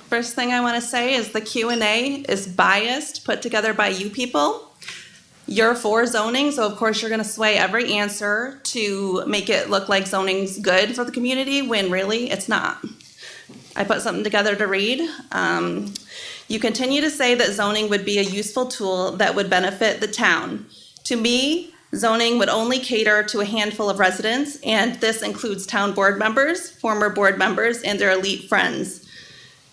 First thing I want to say is the Q&A is biased, put together by you people. You're for zoning, so of course you're going to sway every answer to make it look like zoning's good for the community, when really it's not. I put something together to read. You continue to say that zoning would be a useful tool that would benefit the town. To me, zoning would only cater to a handful of residents, and this includes town board members, former board members, and their elite friends.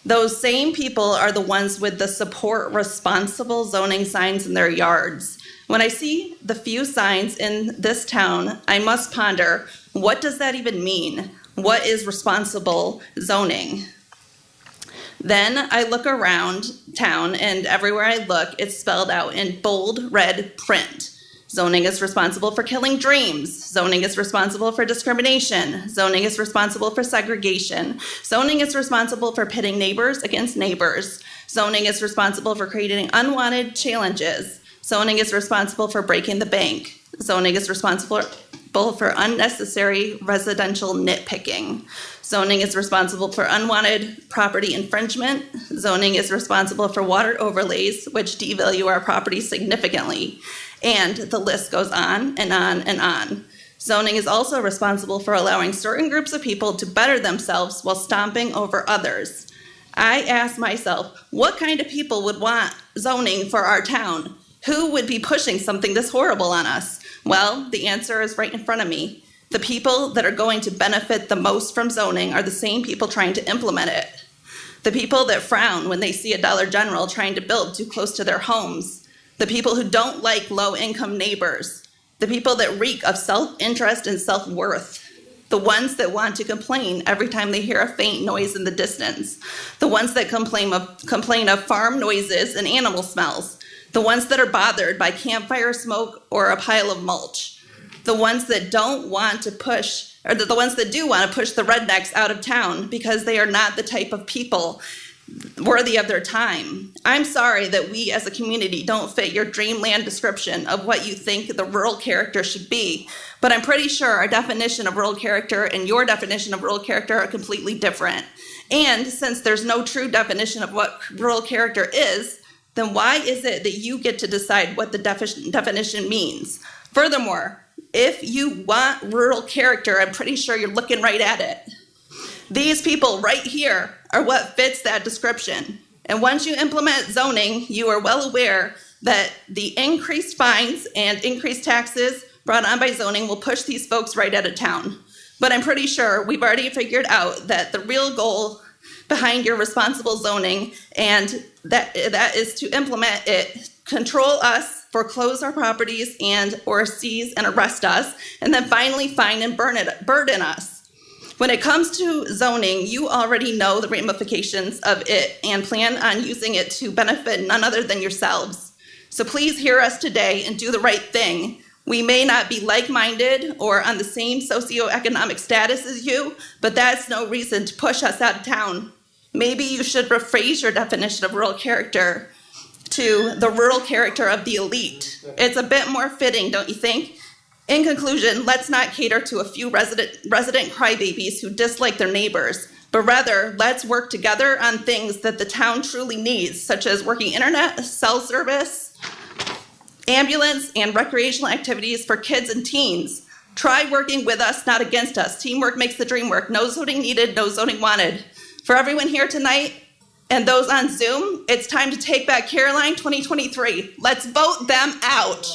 Those same people are the ones with the support responsible zoning signs in their yards. When I see the few signs in this town, I must ponder, what does that even mean? What is responsible zoning? Then I look around town, and everywhere I look, it's spelled out in bold red print. Zoning is responsible for killing dreams. Zoning is responsible for discrimination. Zoning is responsible for segregation. Zoning is responsible for pitting neighbors against neighbors. Zoning is responsible for creating unwanted challenges. Zoning is responsible for breaking the bank. Zoning is responsible for unnecessary residential nitpicking. Zoning is responsible for unwanted property infringement. Zoning is responsible for water overlays, which devalue our property significantly. And the list goes on and on and on. Zoning is also responsible for allowing certain groups of people to better themselves while stomping over others. I ask myself, what kind of people would want zoning for our town? Who would be pushing something this horrible on us? Well, the answer is right in front of me. The people that are going to benefit the most from zoning are the same people trying to implement it. The people that frown when they see a Dollar General trying to build too close to their homes. The people who don't like low-income neighbors. The people that reek of self-interest and self-worth. The ones that want to complain every time they hear a faint noise in the distance. The ones that complain of farm noises and animal smells. The ones that are bothered by campfire smoke or a pile of mulch. The ones that don't want to push, or the ones that do want to push the rednecks out of town because they are not the type of people worthy of their time. I'm sorry that we as a community don't fit your dreamland description of what you think the rural character should be, but I'm pretty sure our definition of rural character and your definition of rural character are completely different. And since there's no true definition of what rural character is, then why is it that you get to decide what the definition means? Furthermore, if you want rural character, I'm pretty sure you're looking right at it. These people right here are what fits that description. And once you implement zoning, you are well aware that the increased fines and increased taxes brought on by zoning will push these folks right out of town. But I'm pretty sure we've already figured out that the real goal behind your responsible zoning, and that is to implement it, control us, foreclose our properties, and or seize and arrest us, and then finally fine and burden us. When it comes to zoning, you already know the ramifications of it and plan on using it to benefit none other than yourselves. So please hear us today and do the right thing. We may not be like-minded or on the same socioeconomic status as you, but that's no reason to push us out of town. Maybe you should rephrase your definition of rural character to the rural character of the elite. It's a bit more fitting, don't you think? In conclusion, let's not cater to a few resident crybabies who dislike their neighbors, but rather let's work together on things that the town truly needs, such as working internet, cell service, ambulance, and recreational activities for kids and teens. Try working with us, not against us. Teamwork makes the dream work. No zoning needed, no zoning wanted. For everyone here tonight and those on Zoom, it's time to take back Caroline 2023. Let's vote them out.